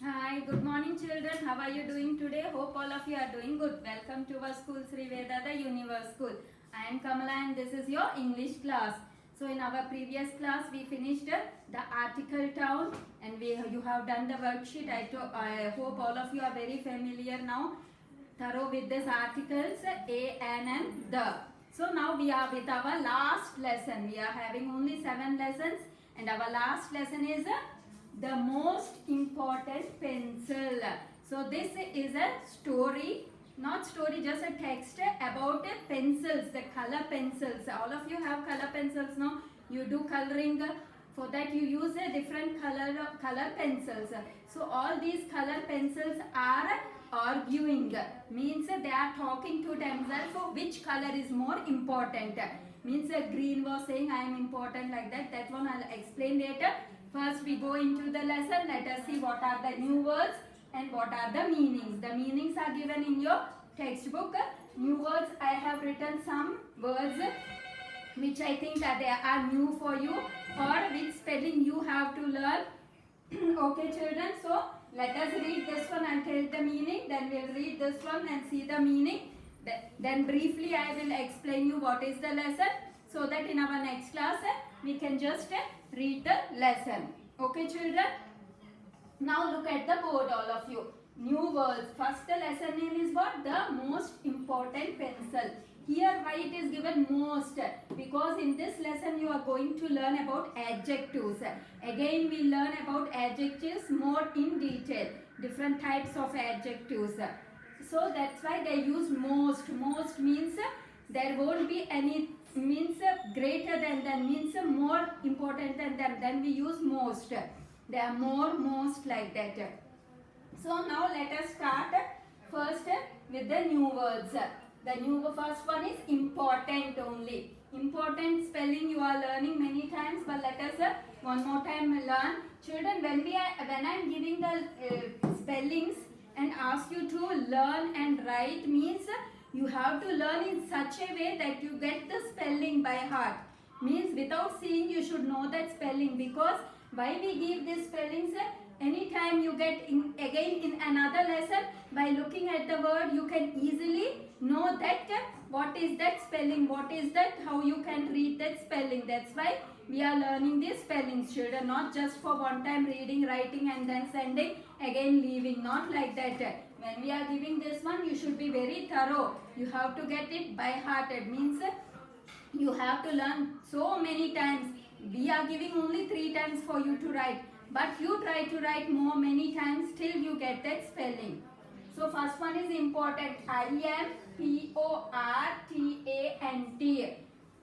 Hi, good morning children. How are you doing today? Hope all of you are doing good. Welcome to our school Sriveda, the Universe School. I am Kamala and this is your English class. So in our previous class we finished the article town and you have done the worksheet. I hope all of you are very familiar now, thorough with these articles a, an and the. So now we are with our last lesson. We are having only 7 lessons and our last lesson is the most important pencil. So this is a story, not story, just a text about pencils, the color pencils. All of you have color pencils now. You do coloring. For that you use a different color pencils. So all these color pencils are arguing, means they are talking to themselves for which color is more important. Means green was saying I am important, like that. That one I'll explain later. First we go into the lesson. Let us see what are the new words and what are the meanings. The meanings are given in your textbook. New words, I have written some words which I think that they are new for you, or which spelling you have to learn. Okay children, so let us read this one and tell the meaning. Then we'll read this one and see the meaning. Then briefly I will explain you what is the lesson, so that in our next class we can just read the lesson. Okay children. Now look at the board, all of you. New words. First the lesson name is what? The most important pencil. Here why it is given most? Because in this lesson you are going to learn about adjectives. Again we learn about adjectives more in detail. Different types of adjectives. So that's why they use most. Most means there won't be any, means greater than, means more important than them. Then we use most. They are more, most, like that. So now let us start first with the new words. The first one is important only. Important spelling you are learning many times, but let us one more time learn. Children, when I am giving the spellings and ask you to learn and write, means you have to learn in such a way that you get the spelling by heart. Means without seeing you should know that spelling, because why we give these spellings? Anytime you get again in another lesson, by looking at the word you can easily know that what is that spelling, what is that, how you can read that spelling. That's why we are learning these spellings, children, not just for one time reading, writing and then sending, again leaving, not like that. When we are giving this one, you should be very thorough. You have to get it by heart. It means you have to learn so many times. We are giving only 3 times for you to write, but you try to write many times till you get that spelling. So first one is important. IMPORTANT.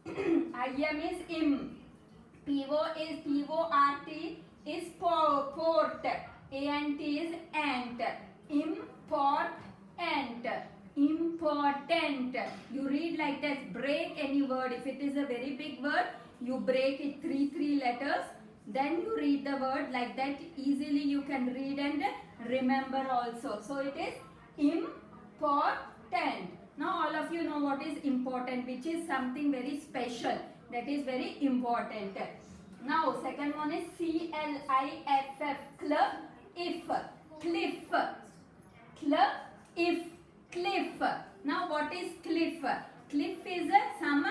IM is im. PORT is port. ANT is ant. Important. Important. You read like that. Break any word. If it is a very big word, you break it 3 letters. Then you read the word like that. Easily you can read and remember also. So it is important. Now all of you know what is important, which is something very special. That is very important. Now second one is CLIFF. Cliff. Cliff. Now what is cliff? Cliff is some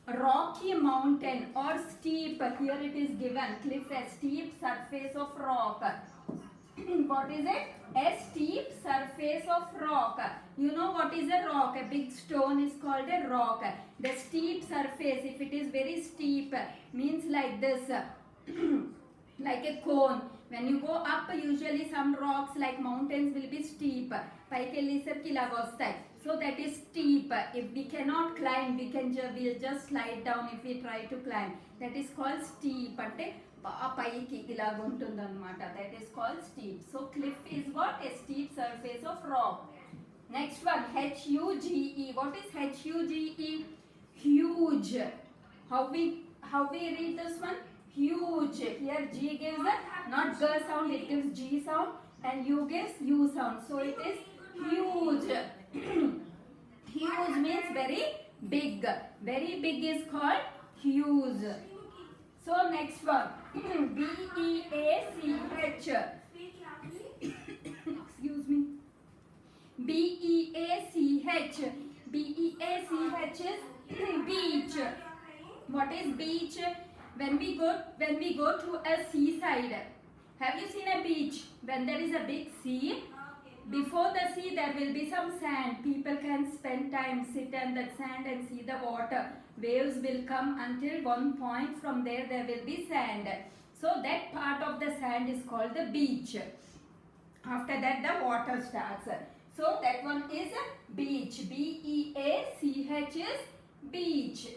rocky mountain or steep. Here it is given. Cliff, a steep surface of rock. What is it? A steep surface of rock. You know what is a rock? A big stone is called a rock. The steep surface, if it is very steep, means like this. Like a cone. When you go up, usually some rocks like mountains will be steep. So that is steep. If we cannot climb, we'll just slide down if we try to climb. That is called steep. That is called steep. So cliff is what? A steep surface of rock. Next one, HUGE. What is HUGE? Huge. How we read this one? Huge. Here G gives not G sound, it gives G sound, and U gives U sound. So it is huge. Huge means very big. Very big is called huge. So next one, BEACH. B-E-A-C-H. B-E-A-C-H is beach. What is beach? When we go to a seaside. Have you seen a beach? When there is a big sea, before the sea there will be some sand. People can spend time, sit on that sand and see the water. Waves will come until one point. From there will be sand. So that part of the sand is called the beach. After that the water starts. So that one is a beach. B-E-A-C-H is beach.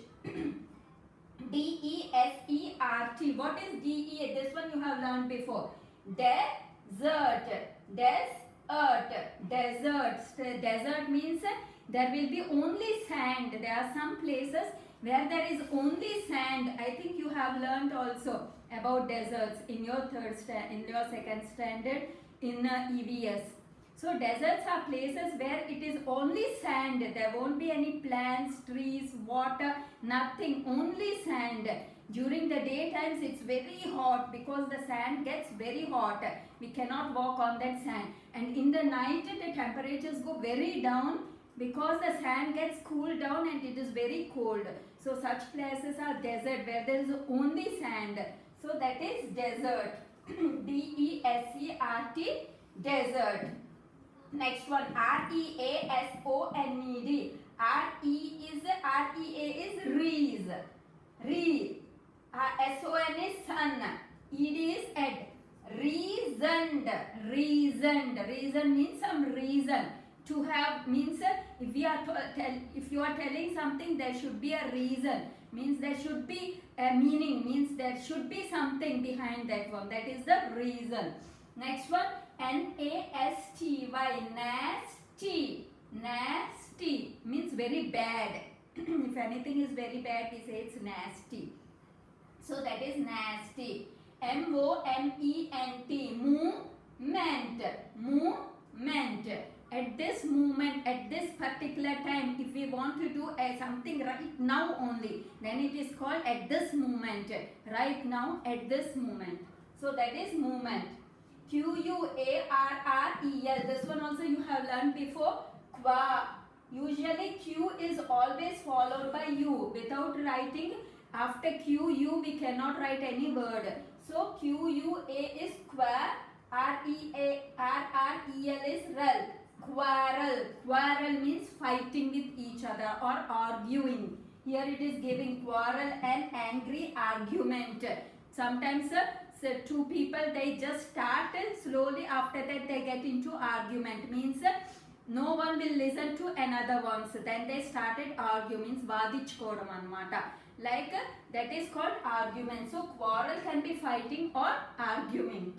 D-E-S-E-R-T. What is D-E? This one you have learned before. Desert. Desert means there will be only sand. There are some places where there is only sand. I think you have learned also about deserts in your second standard in EVS. So deserts are places where it is only sand. There won't be any plants, trees, water, nothing, only sand. During the day times it's very hot because the sand gets very hot. We cannot walk on that sand. And in the night the temperatures go very down because the sand gets cooled down and it is very cold. So such places are desert where there is only sand. So that is desert. D-E-S-E-R-T, desert. Next one, R-E-A-S-O-N-E-D. R-E-A is rees. S-O-N is sun. E-D is ed. Reasoned. Reason means some reason. To have means if you are telling something, there should be a reason. Means there should be a meaning. Means there should be something behind that one. That is the reason. Next one, N-A-S-T-Y. Nasty. Nasty means very bad. If anything is very bad, we say it's nasty. So that is nasty. M-O-M-E-N-T. Movement. At this moment, at this particular time, if we want to do something right now only, then it is called at this moment. Right now, at this moment. So that is movement. Q-U-A-R-R-E-L. This one also you have learned before. Qua. Usually Q is always followed by U. Without writing after Q-U, we cannot write any word. So Q-U-A is qua. R-E-A-R-R-E-L is rel. Quarrel. Quarrel means fighting with each other or arguing. Here it is giving quarrel and angry argument. Sometimes two people, they just start and slowly after that they get into argument. Means no one will listen to another one. Then they started arguments. Vadichukodam anamata. Like that is called argument. So quarrel can be fighting or argument.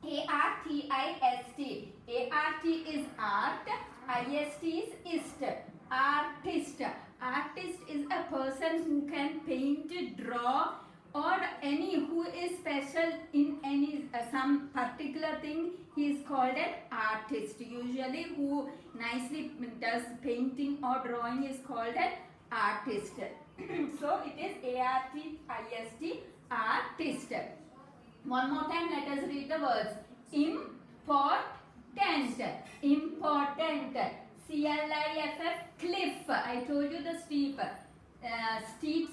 A-R-T-I-S-T. A-R-T is art. I-S-T is ist. Artist. Artist is a person who can paint, draw, or who is special in any some particular thing. He is called an artist. Usually who nicely does painting or drawing is called an artist. So it is A-R-T-I-S-T, artist. One more time, let us read the words. Important. Important. C-L-I-F-F, cliff. I told you the steep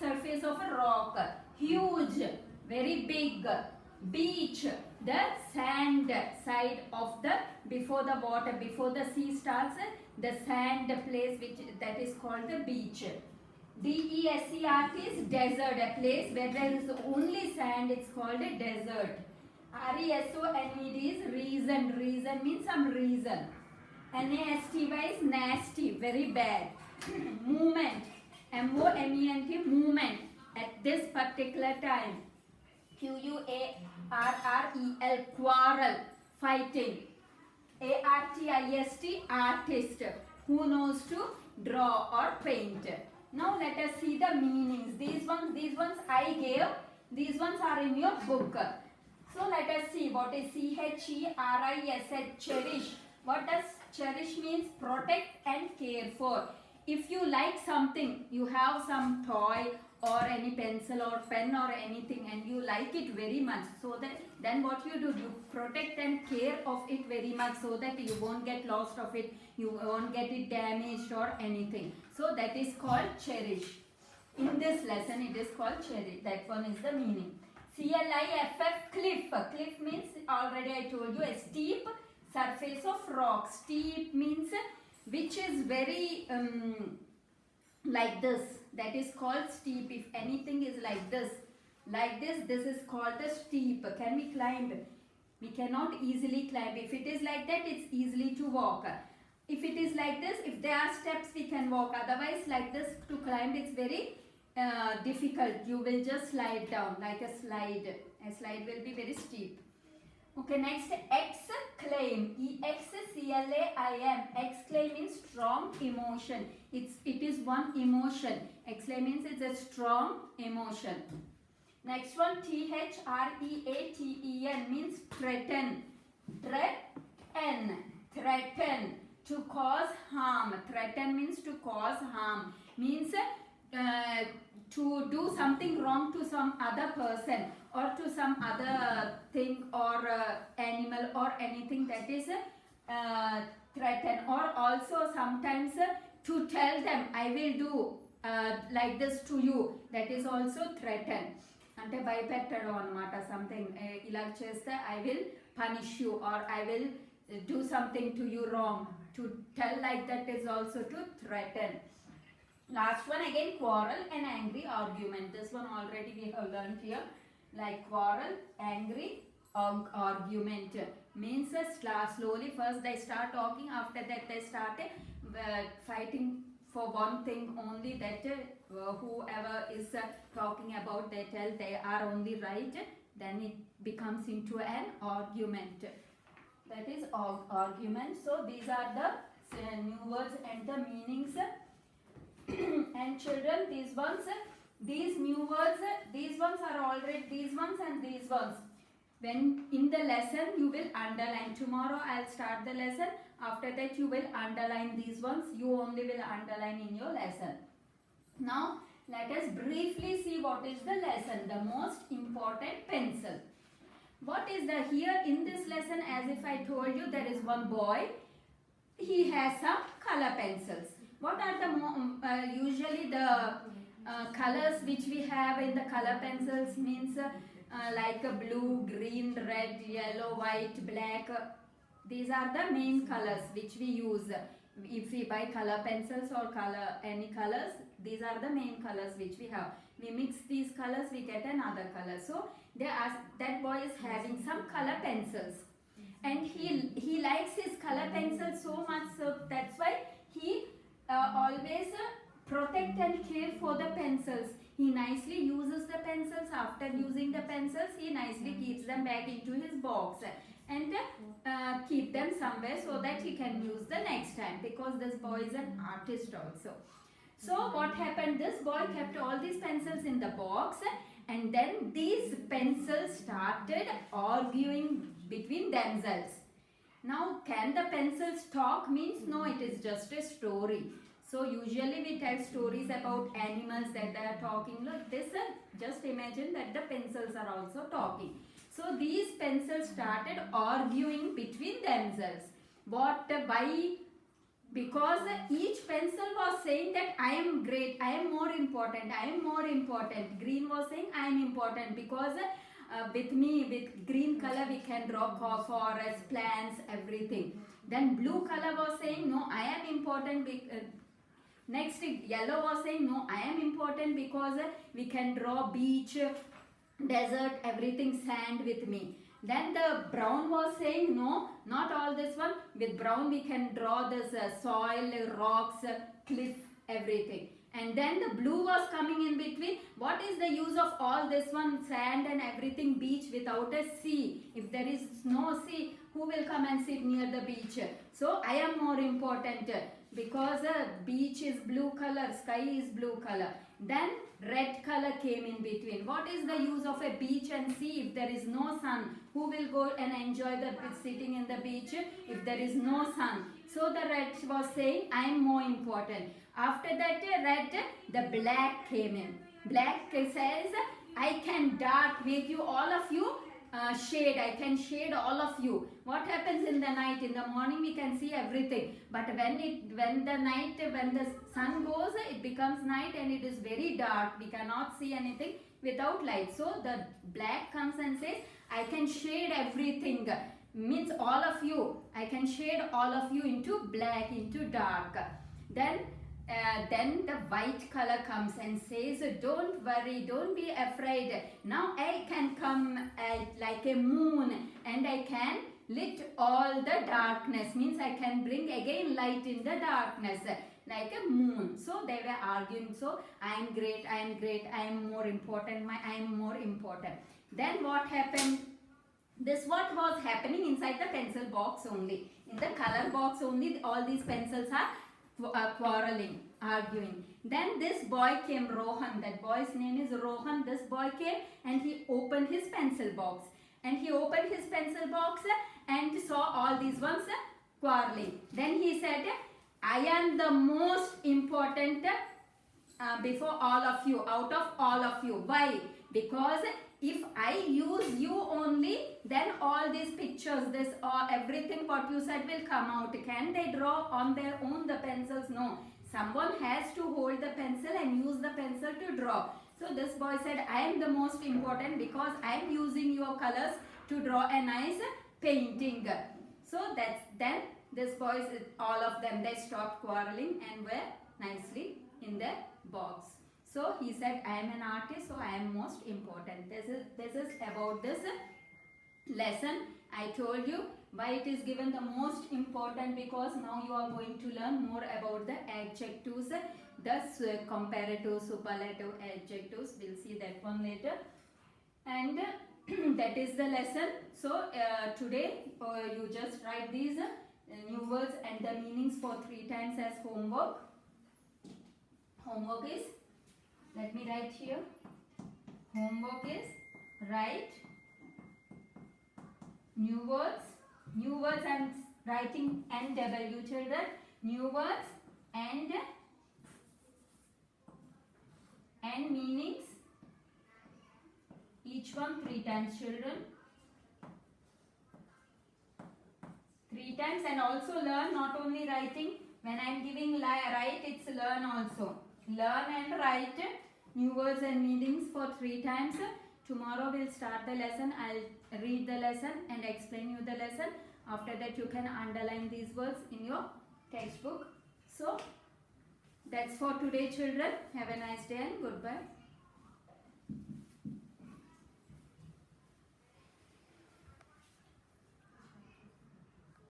surface of a rock. Huge, very big. Beach, the sand side of the, before the water, before the sea starts, the sand place that is called the beach. D-E-S-E-R-T is desert, a place where there is only sand, it's called a desert. R-E-S-O-N-E-D is reason. Reason means some reason. N-A-S-T-Y is nasty, very bad. Movement. M-O-M-E-N-T, movement. At this particular time. Q-U-A-R-R-E-L, quarrel, fighting. A-R-T-I-S-T, artist, who knows to draw or paint. Now let us see the meanings. These ones I gave. These ones are in your book. So let us see what is C-H-E-R-I-S-H, cherish. What does cherish means? Protect and care for. If you like something, you have some toy or any pencil or pen or anything, and you like it very much, so that then what you do, you protect and care of it very much, so that you won't get lost of it, you won't get it damaged or anything. So that is called cherish. In this lesson it is called cherish. That one is the meaning. CLIFF, cliff. Cliff means, already I told you, a steep surface of rock. Steep means which is very like this. That is called steep. If anything is like this, this is called a steep. Can we climb? We cannot easily climb. If it is like that, it's easily to walk. If it is like this, if there are steps, we can walk. Otherwise, like this, to climb, it's very difficult. You will just slide down like a slide. A slide will be very steep. Okay, next, exclaim. EXCLAIM. Exclaim means strong emotion. It is one emotion. Exclaim means it's a strong emotion. Next one, THREATEN means threaten. Threaten. To cause harm. Threaten means to cause harm. Means to do something wrong to some other person or to some other thing or animal or anything, that is threaten. Or also sometimes to tell them, I will do like this to you, that is also threaten. అంటే భయపెట్టడం అన్నమాట. Something ఇలా చేస్తే I will punish you or I will do something to you wrong. To tell like that is also to threaten. Last one again, quarrel and angry argument. This one already we have learned here. Like quarrel, angry, argument means slowly first they start talking, after that they start fighting for one thing only, that whoever is talking about, they tell they are only right, then it becomes into an argument. That is argument. So these are the new words and the meanings. And children, these new words, these ones are already, these ones and these ones. When in the lesson you will underline. Tomorrow I'll start the lesson. After that you will underline these ones. You only will underline in your lesson. Now let us briefly see what is the lesson. The most important pencil. What is the here in this lesson? As if I told you, there is one boy. He has some color pencils. What are the usually the colors which we have in the color pencils? Means like blue, green, red, yellow, white, black. These are the main colors which we use. If we buy color pencils or any colors, these are the main colors which we have. We mix these colors, we get another color. So that boy is having some color pencils, and he likes his color pencils so much, so that's why he always protect and care for the pencils. He nicely uses the pencils. After using the pencils, he nicely keeps them back into his box and keep them somewhere so that he can use the next time, because this boy is an artist also. So what happened, this boy kept all these pencils in the box, and then these pencils started arguing between themselves. Now, can the pencils talk? Means no, it is just a story. So usually we tell stories about animals that they are talking. Look, this just imagine that the pencils are also talking. So these pencils started arguing between themselves. Why? Because each pencil was saying that I am great, I am more important, I am more important. Green was saying I am important because with green color we can draw forests, plants, everything. Then blue color was saying no, I am important. Next, yellow was saying no, I am important because we can draw beach, desert, everything, sand with me. Then the brown was saying no, not all this one. With brown we can draw this soil, rocks, cliff, everything. And then the blue was coming in between. What is the use of all this one, sand and everything, beach without a sea? If there is no sea, who will come and sit near the beach? So I am more important because beach is blue color, sky is blue color. Then red color came in between. What is the use of a beach and sea if there is no sun? Who will go and enjoy the sitting in the beach if there is no sun? So the red was saying I am more important. After that red, the black came in. Black says I can dark, make you all of you shade. I can shade all of you. What happens in the night? In the morning we can see everything, but when the sun goes, it becomes night and it is very dark. We cannot see anything without light. So the black comes and says I can shade everything, means all of you. I can shade all of you into black, into dark. Then the white color comes and says, don't worry, don't be afraid. Now I can come like a moon and I can lit all the darkness. Means I can bring again light in the darkness like a moon. So they were arguing. So I am great, I am great, I am more important, I am more important. Then what happened? This what was happening inside the pencil box only. In the color box only, all these pencils are quarreling, arguing. Then this boy came, Rohan. That boy's name is Rohan. This boy came and he opened his pencil box. And he opened his pencil box and saw all these ones quarreling. Then he said, I am the most important before all of you, out of all of you. Why? Because if I use you only, then all these pictures, this or everything what you said will come out. Can they draw on their own the pencils? No. Someone has to hold the pencil and use the pencil to draw. So this boy said, I am the most important because I am using your colors to draw a nice painting. So then this boys, all of them, they stopped quarreling and were nicely in their box. So he said, I am an artist, so I am most important. This is about this lesson. I told you why it is given the most important, because now you are going to learn more about the adjectives, the comparative, superlative adjectives. We'll see that one later. And that is the lesson. So today you just write these new words and the meanings for 3 times as homework. Homework is, let me write here. Homework is write new words. New words I am writing NW, children. New words and meanings. Each one 3 times, children. 3 times, and also learn, not only writing. When I am giving write, it's learn also. Learn and write new words and meanings for 3 times. Tomorrow we'll start the lesson. I'll read the lesson and explain you the lesson. After that you can underline these words in your textbook. So that's for today, children. Have a nice day and goodbye.